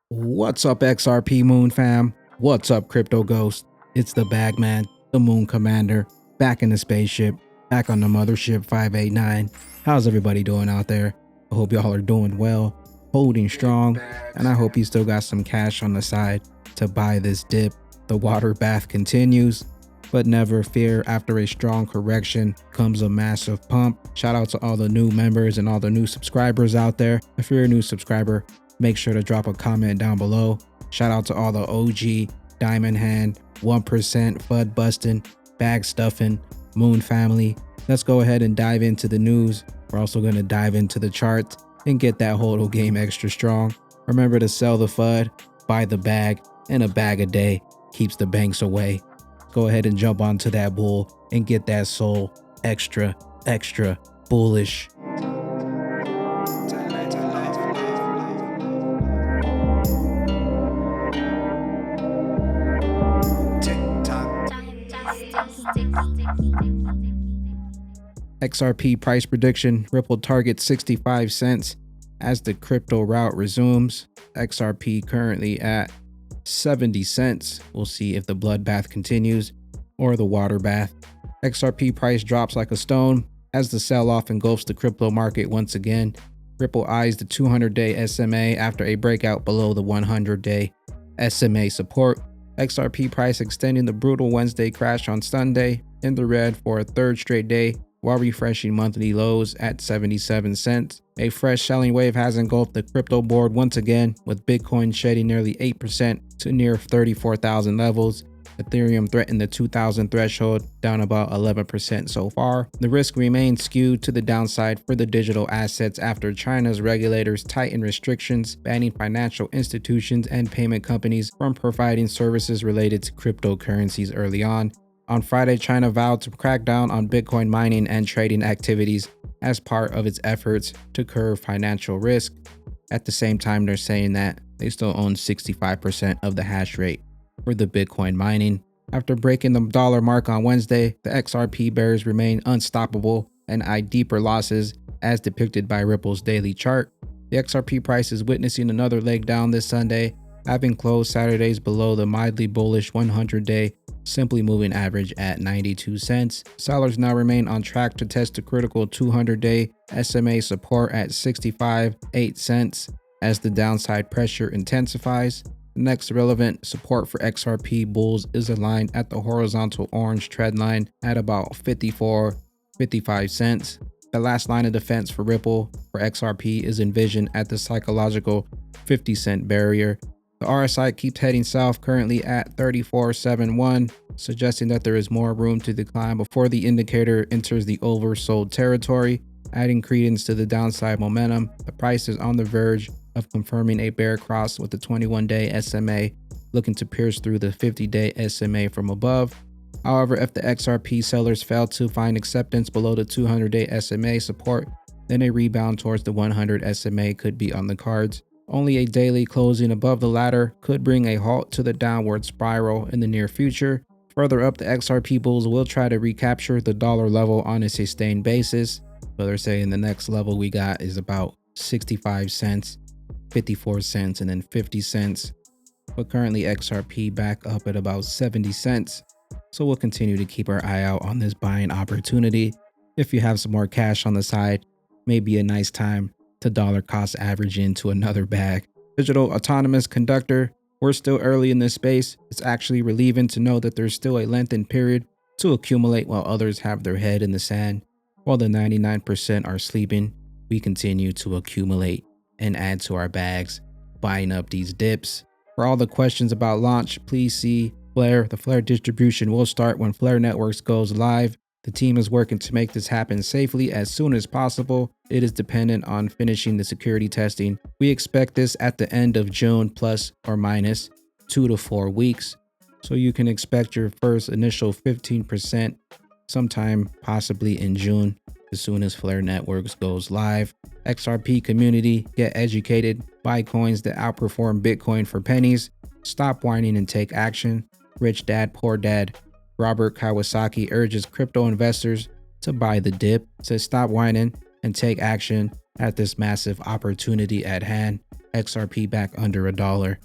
What's up, XRP Moon fam? What's up, Crypto Ghost? It's the Bagman, the Moon Commander, back in the spaceship, back on the mothership 589. How's everybody doing out there? I hope y'all are doing well, holding strong, and I hope you still got some cash on the side to buy this dip. The water bath continues, but never fear, after a strong correction comes a massive pump. Shout out to all the new members and all the new subscribers out there. If you're a new subscriber, make sure to drop a comment down below. Shout out to all the OG, Diamond Hand, 1%, FUD Bustin', Bag Stuffin', Moon Family. Let's go ahead and dive into the news. We're also going to dive into the charts and get that hodl game extra strong. Remember to sell the FUD, buy the bag, and a bag a day keeps the banks away. Go ahead and jump onto that bull and get that soul extra bullish. XRP price prediction: Ripple targets 65 cents as the crypto route resumes. XRP currently at 70 cents. We'll see if the bloodbath continues or the water bath. XRP price drops like a stone as the sell-off engulfs the crypto market once again. Ripple eyes the 200-day SMA after a breakout below the 100-day SMA support. XRP price extending the brutal Wednesday crash on Sunday in the red for a third straight day, while refreshing monthly lows at 77 cents. A fresh selling wave has engulfed the crypto board once again, with Bitcoin shedding nearly 8% to near 34,000 levels. Ethereum threatened the 2,000 threshold, down about 11% so far. The risk remains skewed to the downside for the digital assets after China's regulators tighten restrictions, banning financial institutions and payment companies from providing services related to cryptocurrencies early on. On Friday, China vowed to crack down on Bitcoin mining and trading activities as part of its efforts to curb financial risk. At the same time, they're saying that they still own 65% of the hash rate for the Bitcoin mining. After breaking the dollar mark on Wednesday, the XRP bears remain unstoppable and eyed deeper losses as depicted by Ripple's daily chart. The XRP price is witnessing another leg down this Sunday, having closed Saturdays below the mildly bullish 100-day simply moving average at 92 cents. Sellers now remain on track to test the critical 200-day SMA support at 65.8 cents as the downside pressure intensifies. The next relevant support for XRP bulls is aligned at the horizontal orange trend line at about 54.55 cents. The last line of defense for Ripple for XRP is envisioned at the psychological 50-cent barrier. The RSI keeps heading south, currently at 34.71, suggesting that there is more room to decline before the indicator enters the oversold territory, adding credence to the downside momentum. The price is on the verge of confirming a bear cross with the 21-day SMA looking to pierce through the 50-day SMA from above. However, if the XRP sellers fail to find acceptance below the 200-day SMA support, then a rebound towards the 100 SMA could be on the cards. Only a daily closing above the latter could bring a halt to the downward spiral in the near future. Further up, the XRP bulls will try to recapture the dollar level on a sustained basis. So they're saying the next level we got is about 65 cents, 54 cents, and then 50 cents. But currently XRP back up at about 70 cents. So we'll continue to keep our eye out on this buying opportunity. If you have some more cash on the side, maybe a nice time to dollar cost average into another bag. Digital autonomous conductor: we're still early in this space. It's actually relieving to know that there's still a lengthened period to accumulate while others have their head in the sand. While the 99% are sleeping, we continue to accumulate and add to our bags, buying up these dips. For all the questions about launch, please see Flare. The Flare distribution will start when Flare Networks goes live. The team is working to make this happen safely as soon as possible. It is dependent on finishing the security testing. We expect this at the end of June, plus or minus 2 to 4 weeks. So you can expect your first initial 15% sometime possibly in June, as soon as Flare Networks goes live. XRP community, get educated, buy coins that outperform Bitcoin for pennies, stop whining and take action. Rich Dad, Poor Dad Robert Kiyosaki urges crypto investors to buy the dip, says stop whining and take action at this massive opportunity at hand. XRP back under $1.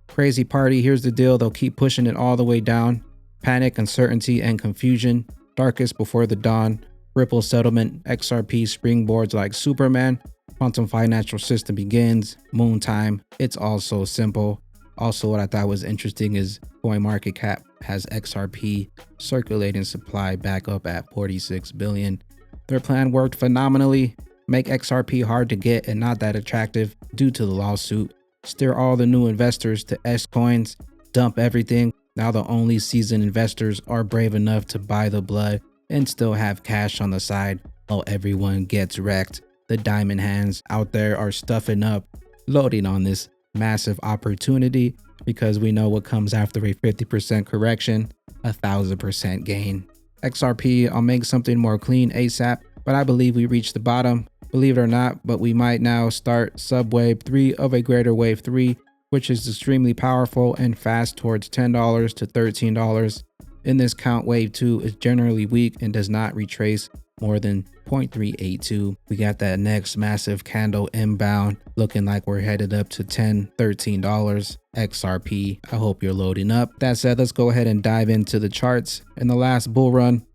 Crazy party, here's the deal, they'll keep pushing it all the way down. Panic, uncertainty, and confusion. Darkest before the dawn. Ripple settlement. XRP springboards like Superman. Quantum financial system begins. Moon time. It's all so simple. Also, what I thought was interesting is CoinMarketCap has XRP circulating supply back up at 46 billion. Their plan worked phenomenally. Make XRP hard to get and not that attractive due to the lawsuit. Steer all the new investors to S coins. Dump everything. Now the only seasoned investors are brave enough to buy the blood and still have cash on the side while everyone gets wrecked. The diamond hands out there are stuffing up, loading on this massive opportunity because we know what comes after a 50% correction, 1,000% gain. XRP, I'll make something more clean ASAP, but I believe we reached the bottom. Believe it or not, but we might now start subwave 3 of a greater wave 3, which is extremely powerful and fast towards $10 to $13. In this count, wave 2 is generally weak and does not retrace more than 0.382. We got that next massive candle inbound, looking like we're headed up to $10, $13 XRP. I hope you're loading up. That said, let's go ahead and dive into the charts. In the last bull run,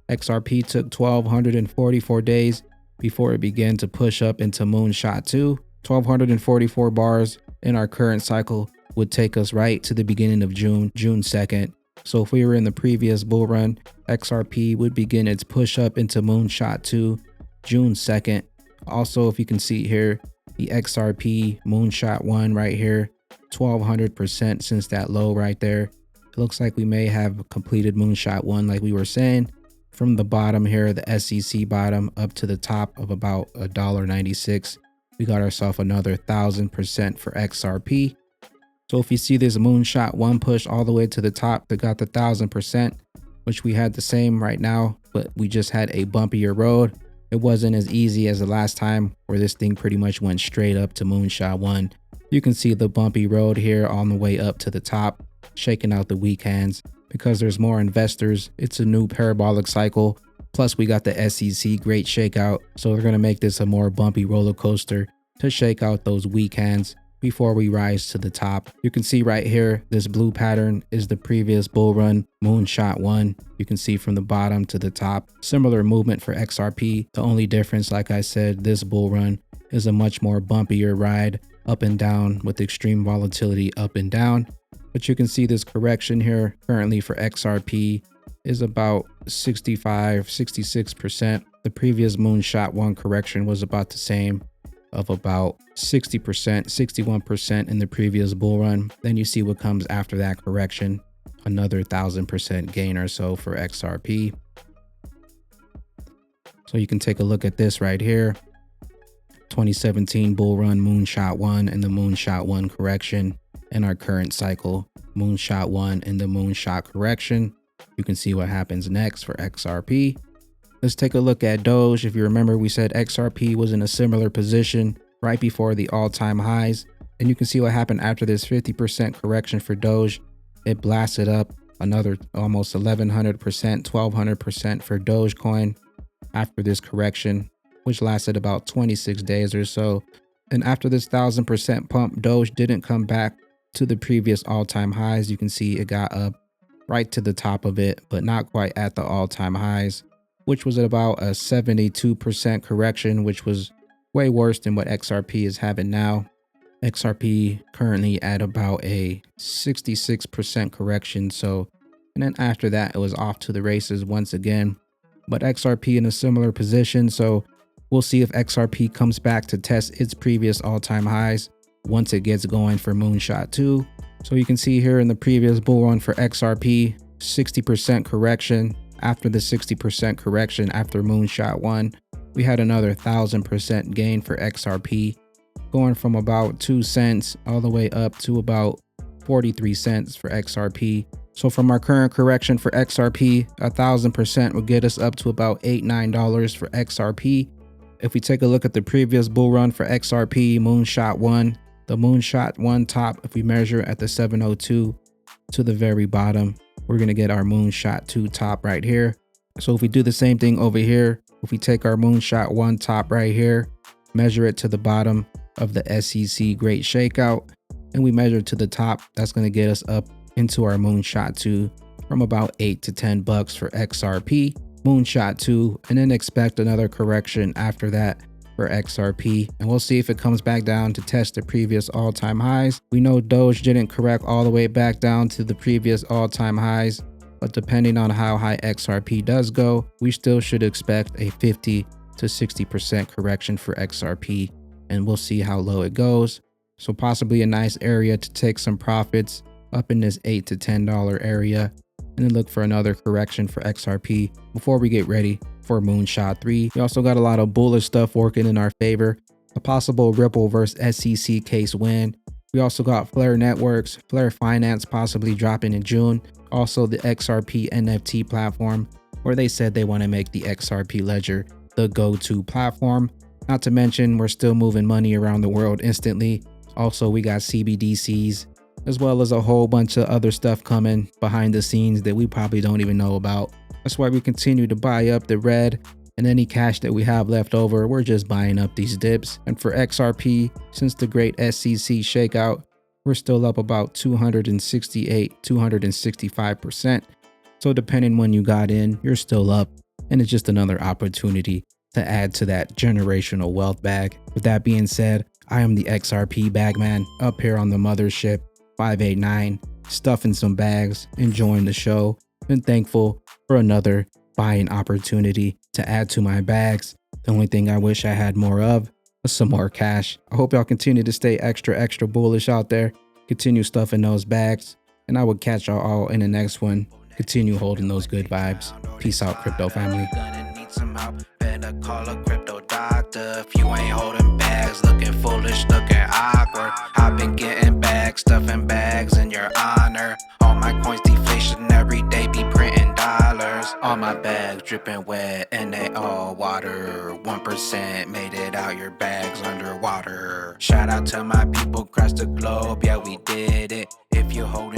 XRP took 1,244 days before it began to push up into Moonshot II. 1,244 bars in our current cycle would take us right to the beginning of June 2nd. So if we were in the previous bull run, XRP would begin its push up into Moonshot II June 2nd. Also, if you can see here, the XRP Moonshot 1 right here, 1,200% since that low right there. It looks like we may have completed Moonshot 1 like we were saying. From the bottom here, the SEC bottom up to the top of about $1.96. We got ourselves another 1,000% for XRP. So if you see this Moonshot 1 push all the way to the top that got the 1,000%, which we had the same right now, but we just had a bumpier road. It wasn't as easy as the last time where this thing pretty much went straight up to Moonshot 1. You can see the bumpy road here on the way up to the top, shaking out the weak hands. Because there's more investors, it's a new parabolic cycle. Plus we got the SEC great shakeout. So we're going to make this a more bumpy roller coaster to shake out those weak hands before we rise to the top. You can see right here, this blue pattern is the previous bull run, Moonshot 1. You can see from the bottom to the top. Similar movement for XRP. The only difference, like I said, this bull run is a much more bumpier ride up and down with extreme volatility up and down. But you can see this correction here currently for XRP is about 65-66%. The previous Moonshot 1 correction was about the same, of about 60%, 61% in the previous bull run. Then you see what comes after that correction, another 1,000% gain or so for XRP. So you can take a look at this right here. 2017 bull run, Moonshot 1 and the Moonshot 1 correction. In our current cycle, Moonshot 1 and the Moonshot correction. You can see what happens next for XRP. Let's take a look at Doge. If you remember, we said XRP was in a similar position right before the all-time highs. And you can see what happened after this 50% correction for Doge. It blasted up another almost 1,100%, 1,200% for Dogecoin after this correction, which lasted about 26 days or so. And after this 1,000% pump, Doge didn't come back to the previous all-time highs. You can see it got up right to the top of it, but not quite at the all-time highs, which was at about a 72% correction, which was way worse than what XRP is having now. XRP currently at about a 66% correction. So, and then after that, it was off to the races once again. But XRP in a similar position. So we'll see if XRP comes back to test its previous all-time highs once it gets going for Moonshot 2. So you can see here in the previous bull run for XRP, 60% correction. After the 60% correction after Moonshot 1, we had another 1,000% gain for XRP, going from about 2 cents all the way up to about 43 cents for XRP. So from our current correction for XRP, 1,000% will get us up to about $8-9 for XRP. If we take a look at the previous bull run for XRP, Moonshot 1, the Moonshot 1 top, if we measure at the 702 to the very bottom, we're going to get our Moonshot 2 top right here. So if we do the same thing over here, if we take our Moonshot 1 top right here, measure it to the bottom, of the SEC Great Shakeout, and we measure to the top. That's going to get us up into our Moonshot II from about 8 to 10 bucks for XRP, Moonshot II, and then expect another correction after that for XRP, and we'll see if it comes back down to test the previous all-time highs. We know Doge didn't correct all the way back down to the previous all-time highs, but depending on how high XRP does go, we still should expect a 50 to 60% correction for XRP, and we'll see how low it goes. So possibly a nice area to take some profits up in this $8 to $10 area, and then look for another correction for XRP before we get ready for Moonshot 3. We also got a lot of bullish stuff working in our favor. A possible Ripple versus SEC case win. We also got Flare Networks, Flare Finance possibly dropping in June. Also the XRP NFT platform, where they said they want to make the XRP ledger the go-to platform. Not to mention, we're still moving money around the world instantly. Also, we got CBDCs, as well as a whole bunch of other stuff coming behind the scenes that we probably don't even know about. That's why we continue to buy up the red, and any cash that we have left over, we're just buying up these dips. And for XRP, since the great SEC shakeout, we're still up about 268, 265%. So depending when you got in, you're still up, and it's just another opportunity to add to that generational wealth bag. With that being said, I am the XRP bag man up here on the mothership 589, stuffing some bags, enjoying the show, and thankful for another buying opportunity to add to my bags. The only thing I wish I had more of was some more cash. I hope y'all continue to stay extra bullish out there, continue stuffing those bags, and I will catch y'all all in the next one. Continue holding those good vibes. Peace out, crypto family. Better call a crypto doctor if you ain't holding bags, looking foolish, looking awkward. I've been getting bags, stuffing bags in your honor. All my coins deflation every day, be printing dollars. All my bags dripping wet and they all water. 1% made it out your bags underwater. Shout out to my people across the globe, yeah we did it. If you hold